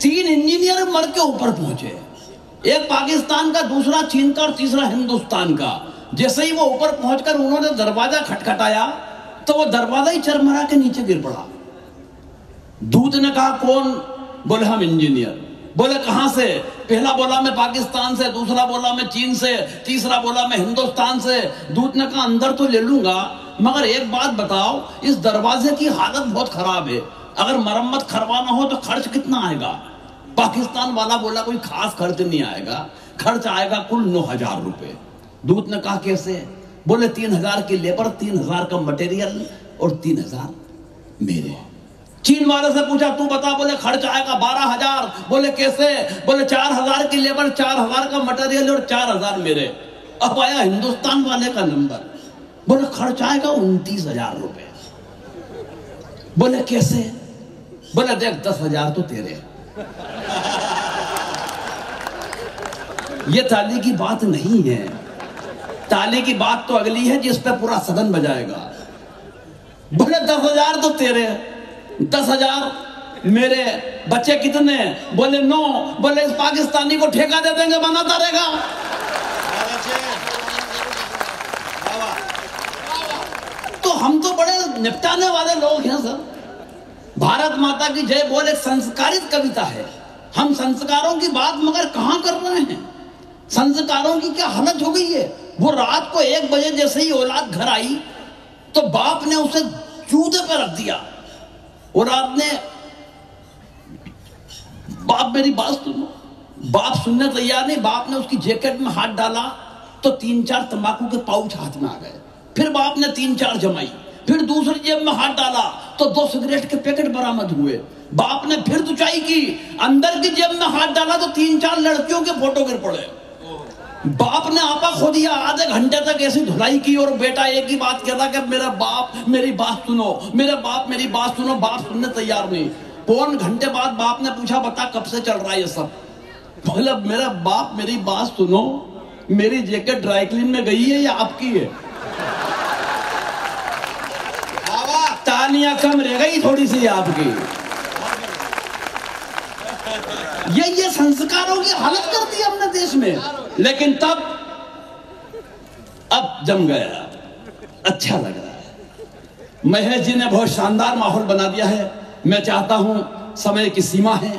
3 engineer मर के ऊपर पहुंचे, एक पाकिस्तान का, दूसरा चीन का और तीसरा हिंदुस्तान का। जैसे ही वो ऊपर पहुंचकर उन्होंने दरवाजा खटखटाया तो वो दरवाजा ही चरमरा के नीचे गिर पड़ा। दूत ने कहा कौन? बोले हम इंजीनियर। बोले कहां से? पहला बोला मैं पाकिस्तान से, दूसरा बोला मैं चीन से, तीसरा बोला मैं हिंदुस्तान से। दूत ने कहा अंदर तो ले लूंगा, मगर एक बात बताओ, इस दरवाजे की हालत बहुत खराब है, अगर मरम्मत करवाना हो तो खर्च कितना आएगा? पाकिस्तान वाला बोला कोई खास खर्च नहीं आएगा, खर्च आएगा कुल 9,000 रुपए। दूत ने कहा कैसे? बोले 3,000 की लेबर, 3,000 का मटेरियल और 3,000 मेरे। चीन वाले से पूछा तू बता, बोले खर्च आएगा 12,000। बोले कैसे? बोले 4,000 की लेबर, 4,000 का मटेरियल और 4,000 मेरे। अब आया हिंदुस्तान वाले का नंबर, बोले खर्च आएगा 29,000 रुपए। बोले कैसे? बोले देख 10,000 तो तेरे। ये ताली की बात नहीं है, ताली की बात तो अगली है जिस पे पूरा सदन बजाएगा। बोले 10,000 तो तेरे, 10,000 मेरे। बच्चे कितने? बोले 9। बोले इस पाकिस्तानी को ठेका दे देंगे, बनाता रहेगा। तो हम तो बड़े निपटाने वाले लोग हैं सर। भारत माता की जय बोल एक संस्कारित कविता है, हम संस्कारों की बात मगर कहां कर रहे हैं? संस्कारों की क्या हालत हो गई है? वो रात को 1 बजे जैसे ही औलाद घर आई तो बाप ने उसे जूते पे रख दिया। औलाद ने, बाप मेरी बात सुनो, बाप सुनने तैयार नहीं। बाप ने उसकी जैकेट में हाथ डाला तो 3-4 तंबाकू के पाउच हाथ में आ गए। फिर बाप ने 3-4 जमाई, फिर दूसरी जेब में हाथ डाला तो 2 सिगरेट के पैकेट बरामद हुए। बाप ने फिर दुचाई की, अंदर की जेब में हाथ डाला तो 3-4 लड़कियों के फोटो गिर पड़े। बाप ने आपा खो दिया, आधे घंटे तक ऐसी धुलाई की और बेटा एक ही बात कहता कि मेरा बाप मेरी बात सुनो, मेरा बाप मेरी बात सुनो। बाप सुनने तैयार नहीं। 1 घंटे बाद बाप ने पूछा बता कब से चल रहा है ये सब? बोला मेरा बाप मेरी बात सुनो, मेरी जैकेट ड्राई क्लीन में गई है या आपकी है? तालियां कम रह गई थोड़ी सी आपकी। ये संस्कारों की हालत कर दी हमने देश में। लेकिन तब अब जम गया, अच्छा लग रहा है। महेश जी ने बहुत शानदार माहौल बना दिया है। मैं चाहता हूं, समय की सीमा है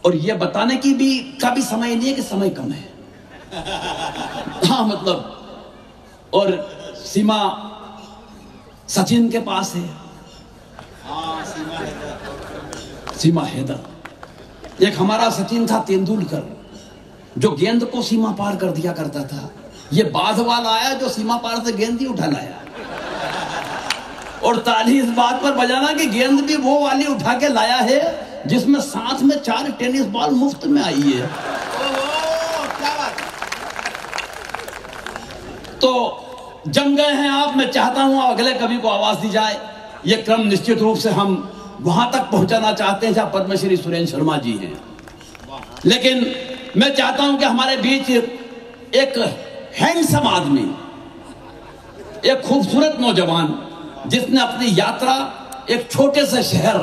और यह बताने की भी समय नहीं है कि समय कम है। हाँ मतलब, और सीमा सचिन के पास है। सीमा हैदर। एक हमारा सचिन था तेंदुलकर, जो गेंद को सीमा पार कर दिया करता था। ये बाद वाला आया जो सीमा पार से गेंद ही उठा लाया। और ताली इस बात पर बजाना कि गेंद भी वो वाली उठा के लाया है जिसमें साथ में 4 टेनिस बॉल मुफ्त में आई है। तो जम गए हैं आप। मैं चाहता हूं अगले कवि को आवाज दी जाए। यह क्रम निश्चित रूप से हम वहां तक पहुंचाना चाहते हैं जहां पद्मश्री सुरेंद्र शर्मा जी हैं। लेकिन मैं चाहता हूं कि हमारे बीच एक हैंडसम आदमी, एक खूबसूरत नौजवान, जिसने अपनी यात्रा एक छोटे से शहर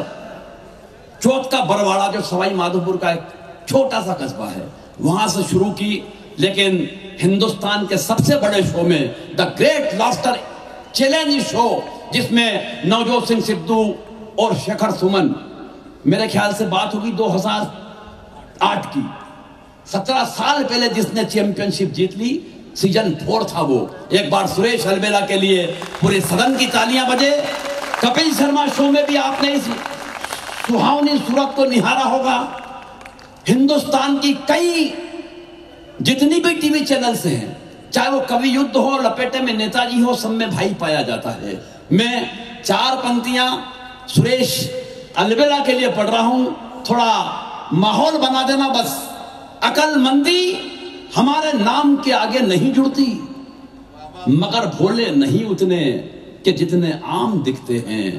चौथ का बरवाड़ा, जो सवाई माधोपुर का एक छोटा सा कस्बा है, वहां से शुरू की। लेकिन हिंदुस्तान के सबसे बड़े शो में, the great laughter challenge show, जिसमें नवजोत सिंह सिद्धू और शेखर सुमन, मेरे ख्याल से बात होगी 2008 की, 17 साल पहले जिसने चैंपियनशिप जीत ली, सीजन 4 था वो। एक बार सुरेश अलबेला के लिए पूरे सदन की तालियां बजे। कपिल शर्मा शो में भी आपने इस सुहावनी सूरत को निहारा होगा। हिंदुस्तान की कई जितनी भी टीवी चैनल्स हैं, चाहे वो कवि युद्ध हो, लपेटे में नेताजी हो, सब में भाई पाया जाता है। मैं 4 पंक्तियां सुरेश अलबेला के लिए पढ़ रहा हूं, थोड़ा माहौल बना देना बस। अकलमंदी हमारे नाम के आगे नहीं जुड़ती, मगर भोले नहीं उतने कि जितने आम दिखते हैं,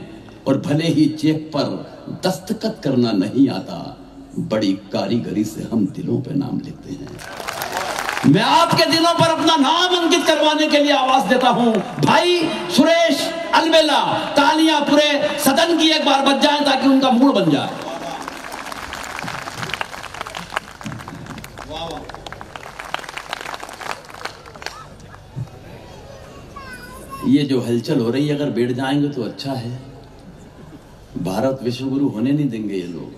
और भले ही चेक पर दस्तखत करना नहीं आता, बड़ी कारीगरी से हम दिलों पे नाम लिखते हैं। मैं आपके दिलों पर अपना नाम अंकित करवाने के लिए आवाज देता हूं, भाई सुरेश अलबेला। तालियां पूरे सदन की एक बार बज जाएं ताकि उनका मूड बन जाए। ये जो हलचल हो रही है, अगर बैठ जाएंगे तो अच्छा है। भारत विश्वगुरु होने नहीं देंगे ये लोग,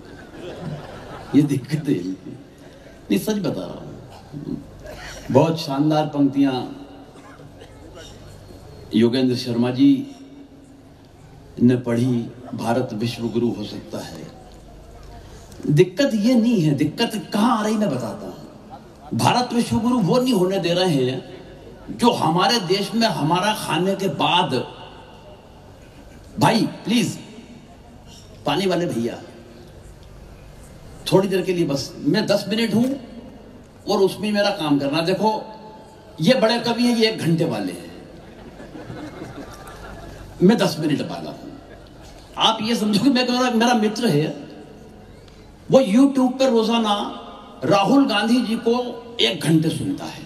ये दिक्कत है इनकी। नहीं, सच बता रहा हूं। बहुत शानदार पंक्तियां योगेंद्र शर्मा जी ने पढ़ी, भारत विश्वगुरु हो सकता है। दिक्कत ये नहीं है, दिक्कत कहां आ रही मैं बताता हूं। भारत विश्वगुरु वो नहीं होने दे रहे हैं जो हमारे देश में हमारा खाने के बाद, भाई प्लीज पानी वाले भैया थोड़ी देर के लिए बस, मैं 10 मिनट हूं और उसमें मेरा काम करना। देखो ये बड़े कवि हैं, ये 1 घंटे वाले हैं, मैं 10 मिनट वाला हूं। आप ये समझो कि मेरा मित्र है, वो YouTube पर रोजाना राहुल गांधी जी को 1 घंटे सुनता है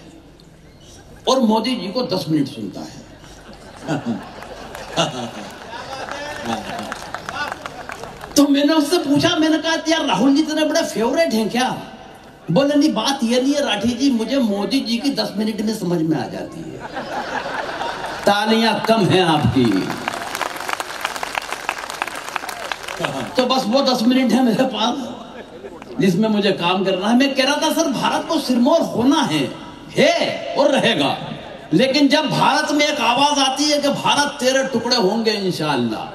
और मोदी जी को 10 मिनट सुनता है। तो मैंने उससे पूछा, मैंने कहा यार राहुल जी तेरे बड़े फेवरेट हैं क्या? बोले नहीं, बात ये नहीं है राठी जी, मुझे मोदी जी की 10 मिनट में समझ में आ जाती है। तालियां कम हैं आपकी। तो बस वो 10 मिनट है मेरे पास जिसमें मुझे काम करना है। मैं कह रहा था सर, भारत को सिरमौर होना है और रहेगा, लेकिन जब भारत में एक आवाज आती है कि भारत तेरे टुकड़े होंगे इंशाअल्लाह,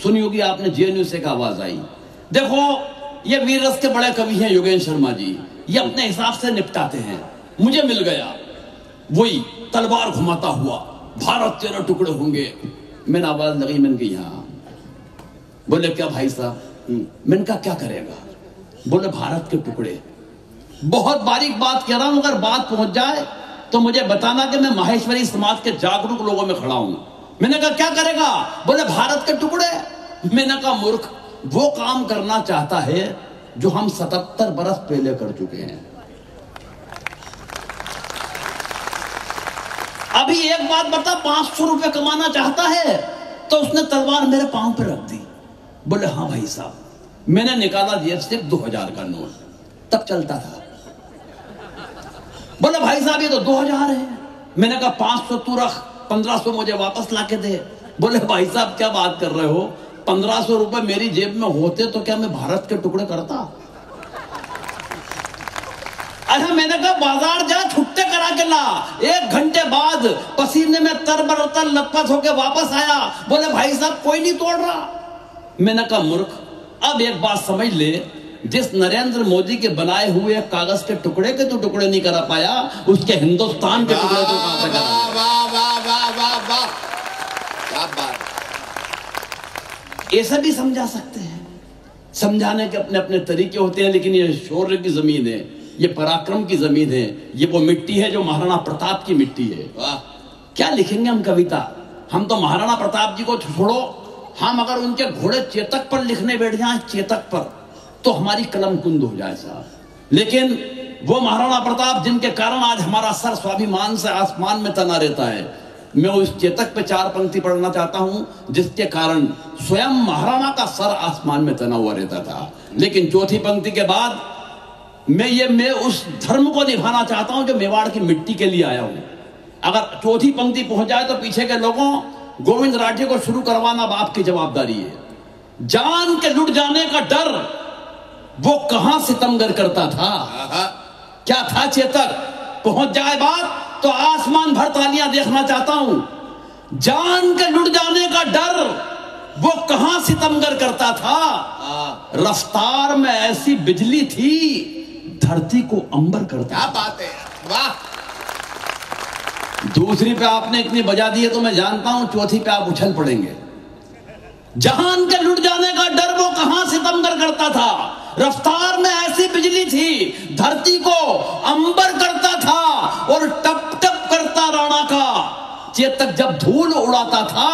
सुनी होगी आपने, जेएनयू से एक आवाज आई। देखो ये वीर रस के बड़े कवि हैं योगेंद्र शर्मा जी, ये अपने हिसाब से निपटाते हैं। मुझे मिल गया वही तलवार घुमाता हुआ, भारत तेरे टुकड़े होंगे। मैंने आवाज लगाई, मैंने कहा यहां। बोले क्या भाई साहब? मैंने कहा क्या करेगा? बोले भारत के टुकड़े। बहुत बारीक बात कह रहा हूं, अगर बात पहुंच जाए तो मुझे बताना कि मैं माहेश्वरी समाज के जागरूक लोगों में खड़ा हूं। मैंने कहा क्या करेगा? बोले भारत के टुकड़े। मैंने कहा मूर्ख, वो काम करना चाहता है जो हम 77 बरस पहले कर चुके हैं। अभी एक बात बता, 500 रुपए कमाना चाहता है तो उसने तलवार मेरे पांव पे रख दी। बोले हाँ भाई साहब। मैंने निकाला जेब से 2000 का नोट, तब चलता था। बोले भाई साहब ये तो 2000 है। मैंने कहा 500 तू रख, 1500 मुझे वापस लाके दे। बोले भाई साहब क्या बात कर रहे हो, 1500 रुपए मेरी जेब में होते तो क्या मैं भारत के टुकड़े करता? अच्छा मैंने कहा बाजार जा, छुट्टे करा के ला। 1 घंटे बाद पसीने में तरबतर लथपथ होके वापस आया। बोले भाई साहब कोई नहीं तोड़ रहा। मैंने कहा मूर्ख, अब एक बात समझ ले, जिस नरेंद्र मोदी के बनाए हुए कागज के टुकड़े के तो टुकड़े नहीं करा पाया, उसके हिंदुस्तान के टुकड़े तो कहां से करा? क्या बात। ऐसा भी समझा सकते हैं, समझाने के अपने अपने तरीके होते हैं, लेकिन ये शौर्य की जमीन है, ये पराक्रम की जमीन है, ये वो मिट्टी है जो महाराणा प्रताप की मिट्टी है। वाह, क्या लिखेंगे हम कविता? हम तो महाराणा प्रताप जी को छोड़ो, हम अगर उनके घोड़े चेतक पर लिखने बैठ जाएं, चेतक पर, तो हमारी कलम कुंद हो जाए साहब। लेकिन वो महाराणा प्रताप जिनके कारण आज हमारा सर स्वाभिमान से आसमान में तना रहता है, मैं उस चेतक पे 4 पंक्ति पढ़ना चाहता हूं जिसके कारण स्वयं महाराणा का सर आसमान में तना हुआ रहता था। लेकिन चौथी पंक्ति के बाद मैं उस धर्म को निभाना चाहता हूं जो मेवाड़ की मिट्टी के लिए आया हूं। अगर चौथी पंक्ति पहुंच जाए तो पीछे के लोगों गोविंद राठे को शुरू करवाना बाप की जवाबदारी है। जान के लुट जाने का डर वो कहां सितमगर करता था? क्या था चेतक? पहुंच जाए बात तो आसमान भर तालियां देखना चाहता हूं। जान के लुट जाने का डर वो कहां सितमगर करता था? रफ्तार में ऐसी बिजली थी, धरती को अंबर करता। क्या बात है, वाह। दूसरी पे आपने इतनी बजा दी है तो मैं जानता हूं चौथी पे आप उछल पड़ेंगे। जहान के लुट जाने का डर वो कहां सितमगर करता था? रफ्तार में ऐसी बिजली थी, धरती को अंबर करता था और टप टप करता राणा का चेतक जब धूल उड़ाता था,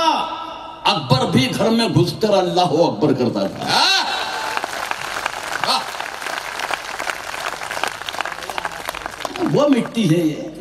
अकबर भी घर में घुसकर अल्लाह अकबर करता था। वो मिट्टी है ये।